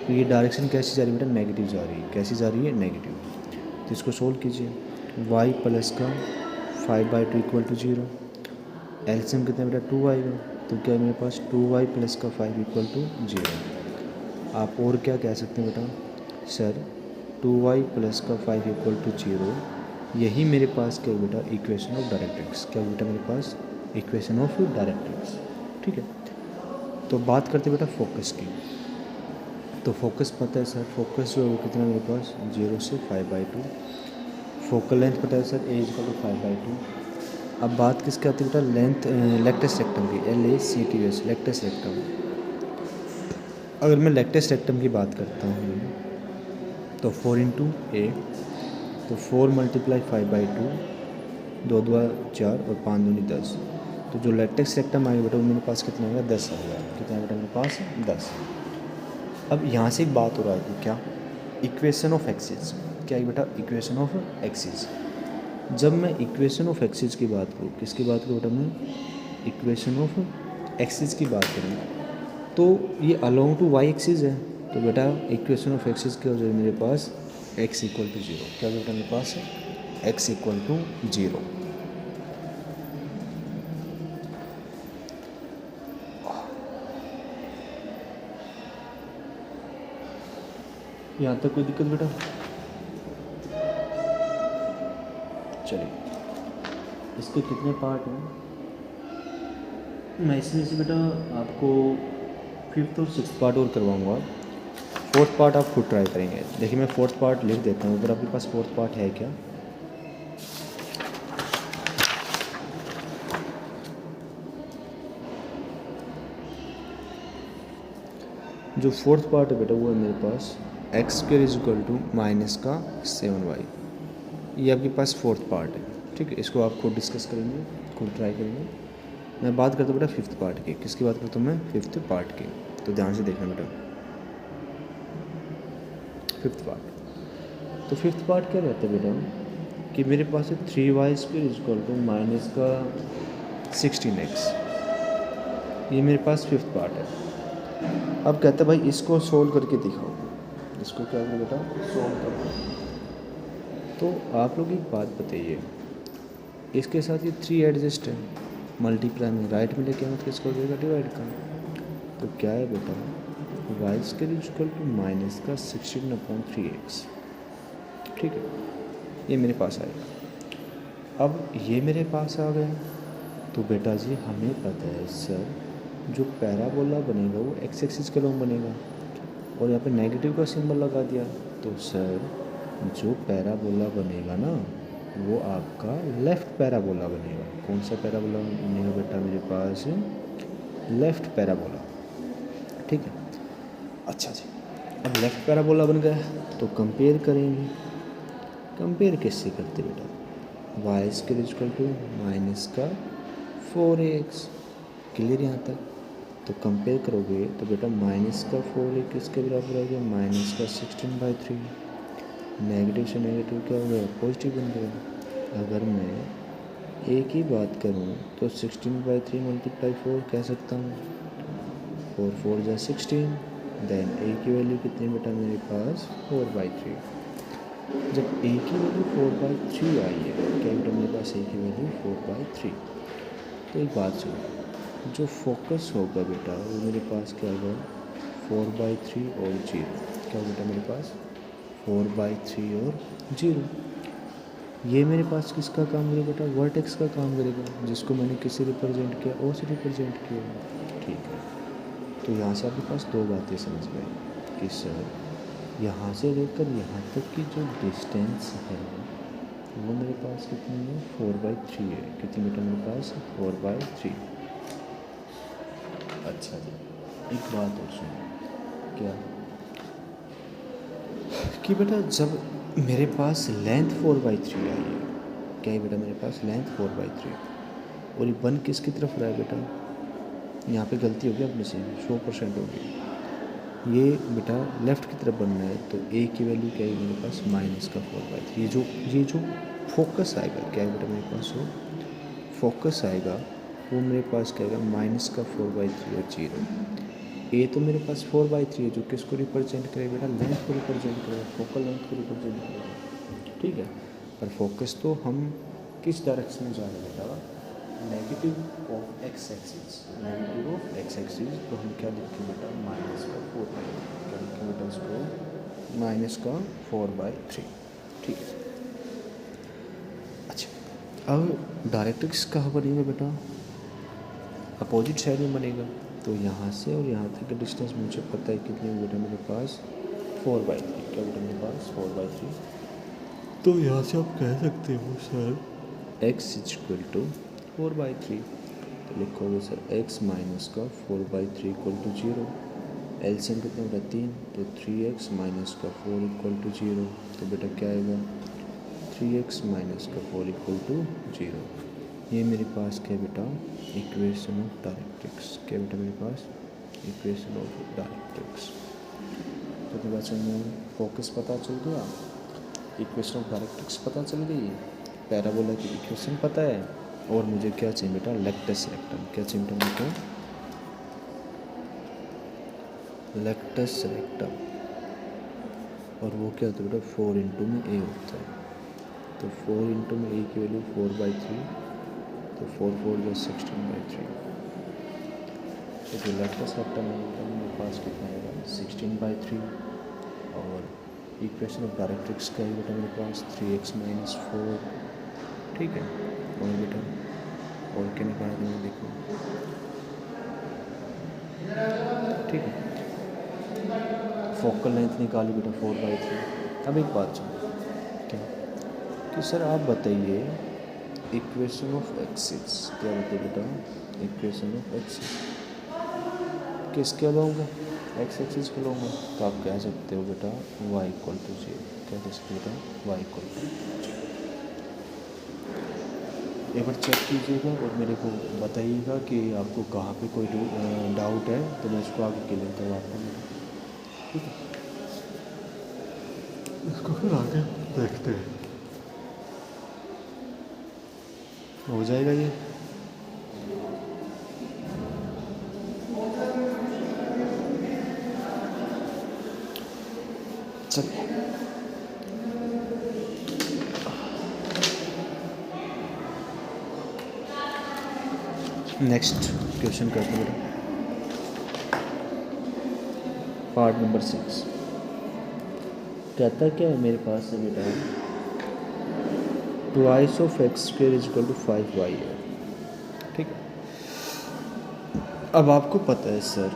तो ये डायरेक्शन कैसी जा रही है बेटा, नेगेटिव जा रही है। कैसी जा रही है, नेगेटिव। तो इसको सोल्व कीजिए, वाई प्लस का 5/2 इक्वल टू 0। एलसीएम कितना बेटा, 2 आएगा। तो क्या है मेरे पास, 2y प्लस का 5 इक्वल टू 0। आप और क्या कह सकते हैं बेटा, सर 2y प्लस का 5 इक्वल टू 0, यही मेरे पास क्या है बेटा, इक्वेशन ऑफ डायरेक्ट्रिक्स। क्या बेटा मेरे पास, इक्वेशन ऑफ डायरेक्ट्रिक्स, ठीक है। तो बात करते बेटा फोकस की। तो फोकस पता है सर, फोकस जो है वो कितना मेरे पास, 0 से 5/2। फोकल लेंथ पता है सर, ए इक्वल टू 5/2। अब बात किसकी आती है बेटा, लेंथ लेक्टस रेक्टम की, LACTS लेक्टस रेक्टम। अगर मैं लेक्टस रेक्टम की बात करता हूँ तो 4 इंटू ए, तो 4 मल्टीप्लाई 5/2, 2 2 4 और 5 दूनी 10। तो जो लेक्टस रेक्टम आएगा बेटा वो मेरे पास कितना आएगा, 10 आएगा। कितना बेटा मेरे पास, 10। अब यहाँ से एक बात हो रहा है, क्या, इक्वेशन ऑफ एक्सिस। क्या है बेटा, इक्वेशन ऑफ एक्सिस। जब मैं इक्वेशन ऑफ एक्सिस की बात करूँ, किसकी बात करूँ बेटा मैं, इक्वेशन ऑफ एक्सिस की बात करूँ, तो ये अलोंग टू वाई एक्सिस है। तो बेटा इक्वेशन ऑफ एक्सिस क्या हो जाएगी मेरे पास, x इक्वल टू 0। क्या बेटा मेरे पास है, x इक्वल टू 0। यहाँ तक कोई दिक्कत बेटा? चलिए, इसके कितने पार्ट हैं, मैं इसमें से बेटा आपको 5th और 6th पार्ट और करवाऊँगा। 4th पार्ट आप खुद ट्राई करेंगे। देखिए मैं 4th पार्ट लिख देता हूँ, अगर आपके पास 4th पार्ट है क्या। जो 4th पार्ट है बेटा वो है मेरे पास x² is equal to minus का 7y। ये आपके पास 4th पार्ट है, ठीक है। इसको आप खुद डिस्कस करेंगे, खुद ट्राई करेंगे। मैं बात करता हूँ बेटा 5th पार्ट की। किसकी बात करता हूँ मैं, 5th पार्ट की। तो ध्यान से देखना बेटा 5th पार्ट। तो 5th पार्ट क्या रहता है बेटा, कि मेरे पास है 3y² is equal to minus का 16x। ये मेरे पास 5th पार्ट है। अब कहते हैं भाई इसको सोल्व करके दिखाओ। इसको क्या करो बेटा, सोल्व करो। तो आप लोग एक बात बताइए, इसके साथ ये 3 एडजस्ट है, मल्टीप्लाई में राइट में लेके मतलब इसको देगा डिवाइड का। तो क्या है बेटा, y² इक्वल टू माइनस का 16/3x, ठीक है। ये मेरे पास आएगा। अब ये मेरे पास आ गया। तो बेटा जी हमें पता है सर, जो पैराबोला बनेगा वो x एक्सिस के लॉन्ग बनेगा, और यहाँ पे नेगेटिव का सिंबल लगा दिया। तो सर जो पैराबोला बनेगा ना वो आपका लेफ़्ट पैराबोला बनेगा। कौन सा पैराबोला बनेगा बेटा मेरे पास, लेफ़्ट पैराबोला, ठीक है। अच्छा जी, अब लेफ़्ट पैराबोला बन गया तो कंपेयर करेंगे। कंपेयर किससे करते बेटा, y² इक्वल टू माइनस का 4x। क्लियर यहाँ तक? तो कंपेयर करोगे तो बेटा माइनस का 4 किसके बराबर आ गया, माइनस का 16/3। नेगेटिव से नेगेटिव क्या हो गया, पॉजिटिव बन गया। अगर मैं ए की बात करूं तो 16/3 मल्टीप्लाई 4 कह सकता हूं, 4 4 जा 16। देन ए की वैल्यू कितनी बेटा मेरे पास, 4/3। जब ए की वैल्यू 4/3 आई है, क्या बेटा मेरे पास ए की वैल्यू 4/3। तो एक बात सुनो, जो फोकस होगा बेटा वो मेरे पास क्या होगा, 4/3 और 0। क्या होगा बेटा मेरे पास, 4/3 और 0। ये मेरे पास किसका काम करेगा बेटा, वर्टेक्स का काम करेगा, जिसको मैंने किससे रिप्रेजेंट किया, ओ से रिप्रेजेंट किया, ठीक है। तो यहाँ से आपके पास दो बातें समझ में आई कि सर यहाँ से लेकर यहाँ तक की जो डिस्टेंस है वो मेरे पास कितनी है, 4/3 है। कितनी बेटा मेरे पास, 4/3। अच्छा जी, एक बात और सुनो, क्या कि बेटा जब मेरे पास लेंथ 4/3 आई है, क्या है बेटा मेरे पास लेंथ 4/3, और ये 1 किसकी तरफ रहा है बेटा, यहाँ पे गलती होगी अपने से 100% होगी। ये बेटा लेफ़्ट की तरफ बनना है तो ए की वैल्यू क्या आएगी मेरे पास -4/3। ये जो फोकस आएगा क्या है बेटा मेरे पास, वो फोकस आएगा वो मेरे पास क्या आएगा -4/3 और 0। ए तो मेरे पास 4/3 है जो किसको रिप्रेजेंट करेगा बेटा, लेंथ को रिप्रेजेंट करेगा, फोकल लेंथ को रिप्रेजेंट करेगा, ठीक है। पर फोकस तो हम किस डायरेक्शन में जा रहे हैं बेटा, negative of x axis, negative of x axis. तो हम क्या लिखें बेटा -4/3, क्या लिखें बेटा इसको -4/3, ठीक है। अच्छा अब डायरेक्ट्रिक्स कहाँ बनेगा बेटा, अपोजिट साइड में बनेगा। तो यहाँ से और यहाँ तक का डिस्टेंस मुझे पता है कितनी है बेटा मेरे पास 4/3, क्या बेटा मेरे पास 4/3। तो यहाँ से आप कह सकते हो सर x = 4/3, तो लिखोगे सर x - 4/3 = 0। एलसीएम कितना बेटा 3, तो 3x - 4 = 0। तो बेटा क्या आएगा 3x - 4 = 0। ये मेरे पास क्या बेटा इक्वेशन ऑफ डायरेक्ट्रिक्स, क्या बेटा मेरे पास इक्वेशन ऑफ डायरेक्ट्रिक्स। तो मेरे पास फोकस पता चल गया, इक्वेशन ऑफ डायरेक्ट्रिक्स पता चल गई, पैराबोला की इक्वेशन पता है, और मुझे क्या चाहिए बेटा लेक्टस रेक्टम। क्या चाहिए बेटा मेरे को लेक्टस रेक्टम, और वो क्या होता है बेटा 4 इंटू में ए होता है। तो 4 इंटू में ए की वैल्यू 4/3, तो 4 4 जो 16/3। तो जो लेक्टस रेक्टम है मेरे पास कितना आएगा 16/3। और इक्वेशन ऑफ डायरेक्ट्रिक्स का है बेटा मेरे पास 3x - 4, ठीक है। और बेटा और क्या निकाला मैंने देखो, ठीक है। फोकल लेंथ निकाली बेटा 4/3। अब एक बात सुनो क्या कि सर आप बताइए इक्वेशन ऑफ एक्सिस, क्या बताइए बेटा इक्वेशन ऑफ एक्सिस किसके लूँगा, एक्स एक्सिस के लूँगा। तो आप कह सकते हो बेटा y = 0, क्या कह सकते हो बेटा y = 0। एक बार चेक कीजिएगा और मेरे को बताइएगा कि आपको कहाँ पे कोई डाउट है, तो मैं इसको आगे क्लियर करवाता हूँ, ठीक है। इसको फिर आगे देखते हैं, हो जाएगा ये। चल नेक्स्ट क्वेश्चन करते हैं बेटा, पार्ट नंबर 6। कहता क्या है मेरे पास है बेटा 2 of x² = 5y है, ठीक है। अब आपको पता है सर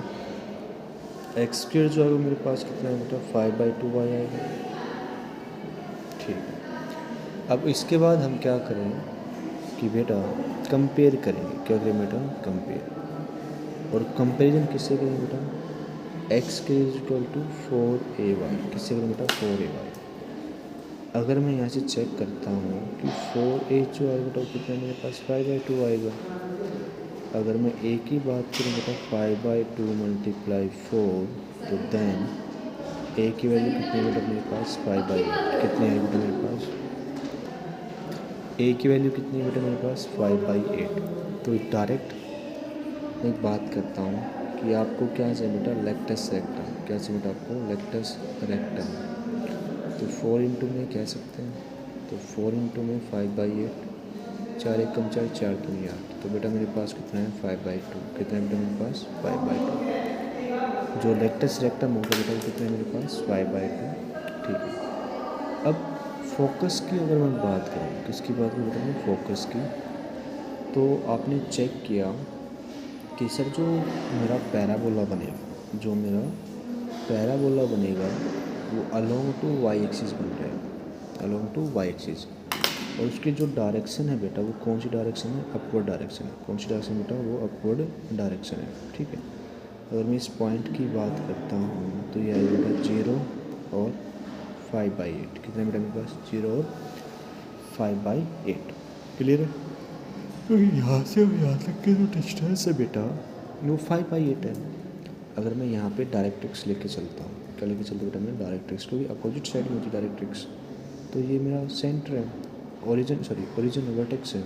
x² जो है मेरे पास कितना है बेटा 5/2y आएगा, ठीक है। अब इसके बाद हम क्या करें कि बेटा कंपेयर करेंगे, क्या करें बेटा कंपेयर, और कंपेरिजन किससे करेंगे बेटा x² = 4ay, किससे करें बेटा 4ay। अगर मैं यहाँ से चेक करता हूँ कि 4a जो आएगा बेटा कितना मेरे पास 5/2 आएगा। अगर मैं a की बात करूँ बेटा 5/2 × 4, तो देन a की वैल्यू कितनी बेटा मेरे पास 5/8, कितनी है बेटा मेरे पास a की वैल्यू कितनी है बेटा मेरे पास 5/8। तो डायरेक्ट एक बात करता हूँ कि आपको क्या चाहिए बेटा लेक्टस रेक्टम, क्या चाहिए बेटा आपको लेक्टस रेक्टम। तो 4 इंटू में कह सकते हैं, तो 4 इंटू में 5/8, 4 1 कम 4 4 2 8। तो बेटा मेरे पास कितना है 5/2, कितना है बेटा मेरे पास 5/2। जो लेक्टस रेक्टम होगा बेटा कितना है मेरे पास 5/2, ठीक है। अब फोकस की अगर मैं बात करूँ, किसकी बात करूँ बेटा मैं फोकस की, तो आपने चेक किया कि सर जो मेरा पैराबोला बनेगा, जो मेरा पैराबोला बनेगा वो अलोंग टू वाई एक्सिस बन जाएगा, अलोंग टू वाई एक्सिस। और उसकी जो डायरेक्शन है बेटा वो कौन सी डायरेक्शन है, अपवर्ड डायरेक्शन है। कौन सी डायरेक्शन बेटा वो अपवर्ड डायरेक्शन है, ठीक है। अगर मैं इस पॉइंट की बात करता हूँ तो ये आएगा बेटा 0 और 5/8, कितना बेटा मेरे पास 0 और 5/8, क्लियर है। तो यहाँ से और यहाँ तक की जो डिस्टेंस है बेटा वो 5/8 है। अगर मैं यहाँ पे डायरेक्ट्रिक्स लेके चलता हूँ, क्या लेके चलता हूँ बेटा मैं डायरेक्ट्रिक्स, क्योंकि अपोजिट साइड में होती है डायरेक्ट्रिक्स। तो ये मेरा सेंटर है, ओरिजिन वर्टेक्स है।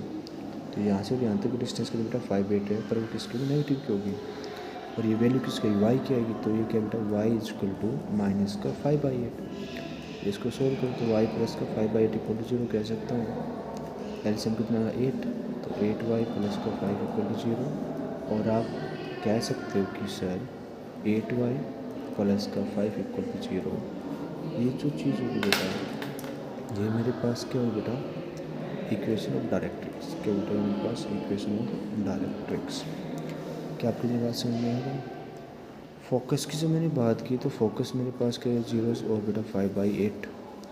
तो यहाँ से यहाँ तक की डिस्टेंस का बेटा 5/8 है, पर वो किसकी भी नेगेटिव की होगी। और ये वैल्यू किसकी वाई की आएगी, तो ये क्या बेटा y = माइनस का 5/8। इसको सोल्व करो तो y प्लस का 5/8 = 0 कह सकता हूँ। एलसीएम कितना है 8, तो 8y प्लस का 5 = 0। और आप कह सकते हो कि सर 8y प्लस का 5 = 0। ये जो चीज़ होगी बेटा, ये मेरे पास क्या होगी बेटा, इक्वेशन ऑफ डायरेक्ट्रिक्स। क्या बेटा मेरे पास इक्वेशन ऑफ डायरेक्ट्रिक्स। क्या आपकी ये बात समझ में आ गई। फोकस की जो मैंने बात की, तो फोकस मेरे पास क्या है 0 और बेटा 5/8,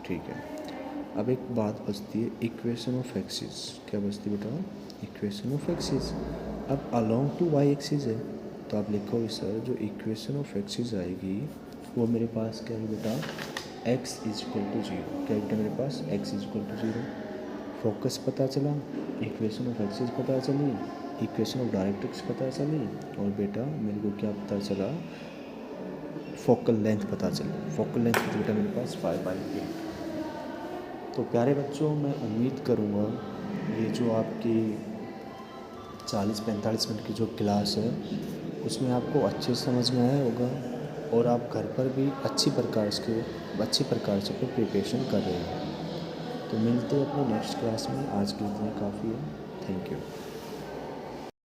ठीक है। अब एक बात बचती है इक्वेशन ऑफ एक्सिस। क्या बचती है बेटा, इक्वेशन ऑफ एक्सिस। अब अलोंग टू वाई एक्सिस है, तो आप लिखोगे सर जो इक्वेशन ऑफ एक्सिस आएगी वो मेरे पास क्या है बेटा, x = 0। क्या बेटा मेरे पास x = 0। फोकस पता चला, इक्वेशन ऑफ एक्सिस पता चली, इक्वेशन ऑफ डायरेक्ट्रिक्स पता चली, और बेटा मेरे को क्या पता चला, फोकल लेंथ पता चली। फोकल लेंथ की बेटा मेरे पास 5/8। तो प्यारे बच्चों, मैं उम्मीद करूँगा ये जो आपकी 40-45 मिनट की जो क्लास है उसमें आपको अच्छे समझ में आया होगा, और आप घर पर भी अच्छी प्रकार से प्रिपरेशन कर रहे हैं। तो मिलते हैं अपने नेक्स्ट क्लास में। आज के लिए इतना काफ़ी है। Thank you.